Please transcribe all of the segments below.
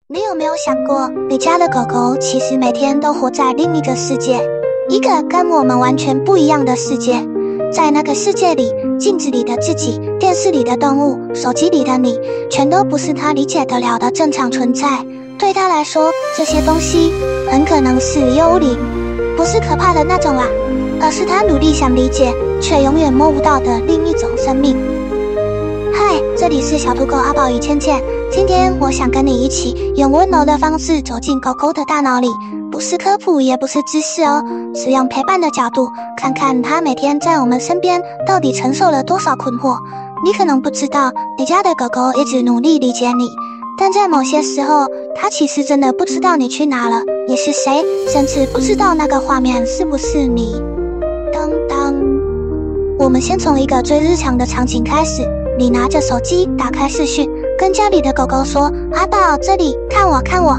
你有沒有想過，你家的狗狗其實每天都活在另一個世界，一個跟我們完全不一樣的世界。在那個世界裡，鏡子裡的自己、電視裡的動物、手機裡的你，全都不是它理解得了的正常存在。對它來說，這些東西很可能是幽靈，不是可怕的那種啦，而是它努力想理解，卻永遠摸不到的另一種生命。嗨，這裡是小土狗阿寶與倩倩。今天我想跟你一起用溫柔的方式走進狗狗的大腦裡，不是科普，也不是知識哦，是用陪伴的角度，看看它每天在我們身邊到底承受了多少困惑。你可能不知道，你家的狗狗一直努力理解你，但在某些時候，它其實真的不知道你去哪了，你是誰，甚至不知道那個畫面是不是你。當當，我們先從一個最日常的場景開始。你拿着手機，打開視訊，跟家裡的狗狗說：“阿寶，這裡，看我，看我。”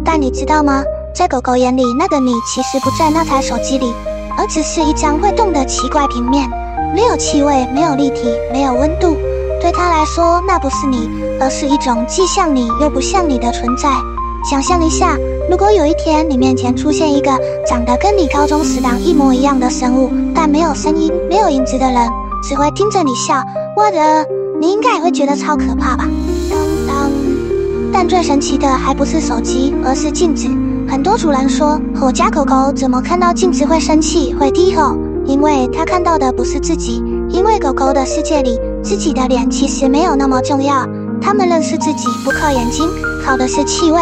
但你知道嗎？在狗狗眼裡，那個你其實不在那台手機裡，而只是一張會動的奇怪平面，沒有氣味，沒有立體，沒有溫度。對它來說，那不是你，而是一種既像你又不像你的存在。想象一下，如果有一天你面前出現一個長得跟你高中時黨一模一樣的生物，但沒有聲音、沒有影子的人，只會盯着你笑，我的。你應該也會覺得超可怕吧？當當，但最神奇的還不是手機，而是鏡子。很多主人說，我家狗狗怎麼看到鏡子會生氣、會低吼？因為它看到的不是自己。因為狗狗的世界裡，自己的臉其實沒有那麼重要。它們認識自己不靠眼睛，靠的是氣味。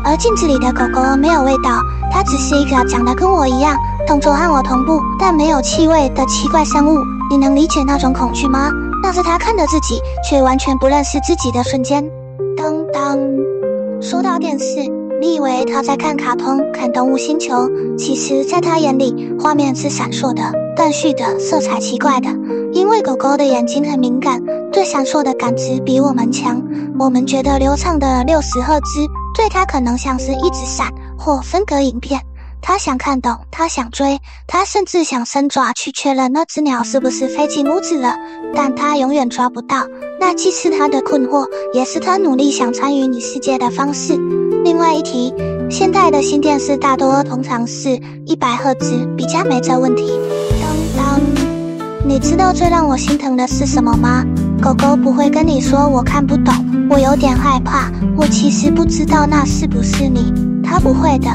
而鏡子裡的狗狗沒有味道，它只是一個長得跟我一樣、動作和我同步，但沒有氣味的奇怪生物。你能理解那種恐懼嗎？那是他看着自己，卻完全不認識自己的瞬間。當當，說到電視，你以為他在看卡通、看動物星球，其實在他眼裡，畫面是閃爍的、斷續的、色彩奇怪的。因為狗狗的眼睛很敏感，對閃爍的感知比我們強。我們覺得流暢的60赫茲，對它可能像是一直閃或分隔影片。他想看懂，他想追，他甚至想伸爪去確認那隻鳥是不是飛進屋子了，但他永遠抓不到。那既是他的困惑，也是他努力想參與你世界的方式。另外一提，現代的新電視大多通常是100赫茲，比較沒這問題。當當，你知道最讓我心疼的是什麼嗎？狗狗不會跟你說我看不懂，我有點害怕，我其實不知道那是不是你。它不會的。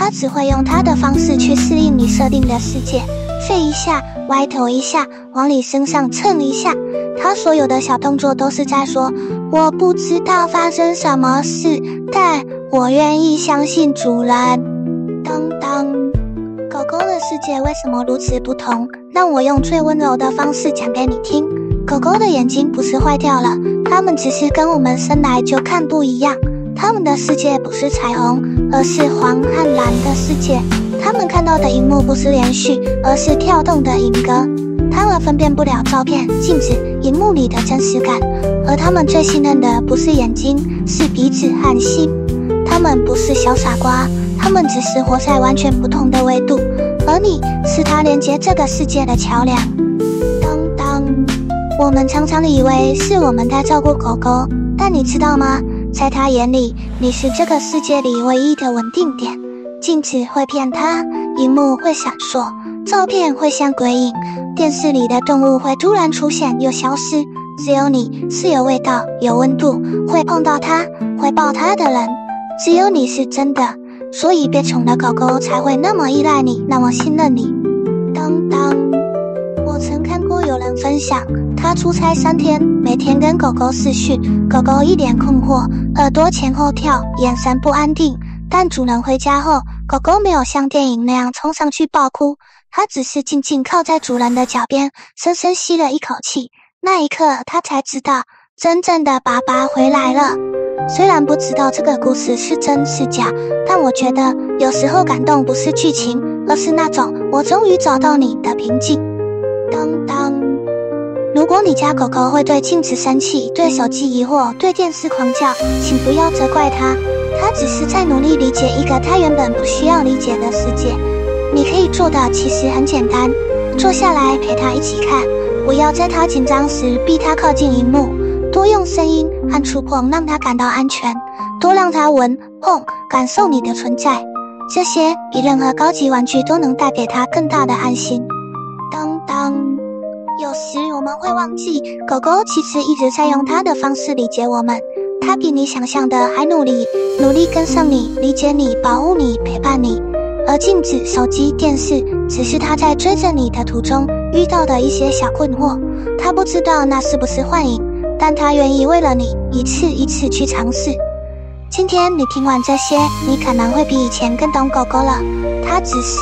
他只會用他的方式去適應你設定的世界，睡一下，歪頭一下，往你身上蹭一下。他所有的小動作都是在說：“我不知道發生什麼事，但我願意相信主人。”當當，狗狗的世界為什麼如此不同？讓我用最溫柔的方式講給你聽。狗狗的眼睛不是壞掉了，它們只是跟我們生來就看不一樣。他們的世界不是彩虹，而是黃和藍的世界。他們看到的螢幕不是連續，而是跳動的影格。他們分辨不了照片、鏡子、螢幕裡的真實感，而他們最信任的不是眼睛，是鼻子和心。他們不是小傻瓜，他們只是活在完全不同的維度，而你是他連接這個世界的橋樑。當當，我們常常以為是我們在照顧狗狗，但你知道嗎？在他眼裡，你是這個世界裡唯一的穩定點。鏡子會騙他，螢幕會閃爍，照片會像鬼影，電視裡的動物會突然出現又消失。只有你是有味道、有溫度，會碰到它、會抱它的人。只有你是真的，所以被寵的狗狗才會那麼依賴你，那麼信任你。當當，我曾看過有人分享，他出差3天，每天跟狗狗視訊，狗狗一臉困惑，耳朵前後跳，眼神不安定。但主人回家後，狗狗沒有像電影那樣衝上去爆哭，它只是靜靜靠在主人的腳邊，深深吸了一口氣。那一刻，它才知道，真正的爸爸回來了。雖然不知道這個故事是真是假，但我覺得有時候感動不是劇情，而是那種我終於找到你的平靜。當當，如果你家狗狗會對鏡子生氣，對手機疑惑，對電視狂叫，請不要責怪它，它只是在努力理解一個它原本不需要理解的世界。你可以做的其實很簡單，坐下來陪它一起看，不要在它緊張時逼它靠近螢幕，多用聲音和觸碰讓它感到安全。多讓它聞、碰、感受你的存在，這些比任何高級玩具都能帶給它更大的安心。當當，有時我們會忘記，狗狗其實一直在用它的方式理解我們，它比你想象的還努力跟上你，理解你，保護你，陪伴你。而鏡子、手機、電視，只是它在追着你的途中遇到的一些小困惑。它不知道那是不是幻影，但它願意為了你一次一次去嘗試。今天你聽完這些，你可能會比以前更懂狗狗了。它只是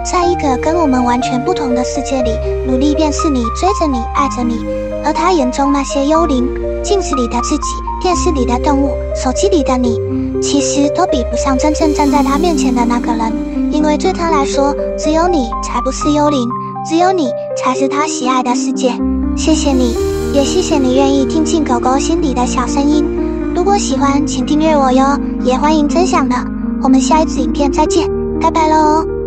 在一個跟我們完全不同的世界裡，努力辨識你，追着你，愛着你。而它眼中那些幽靈，鏡子裡的自己，電視裡的動物，手機裡的你，其實都比不上真正站在它面前的那個人。因為對他來說，只有你才不是幽靈，只有你才是他喜愛的世界。謝謝你，也謝謝你願意聽進狗狗心裡的小聲音。如果喜歡，請訂閱我喲，也歡迎分享呢。我們下一支影片再見，拜拜嘍。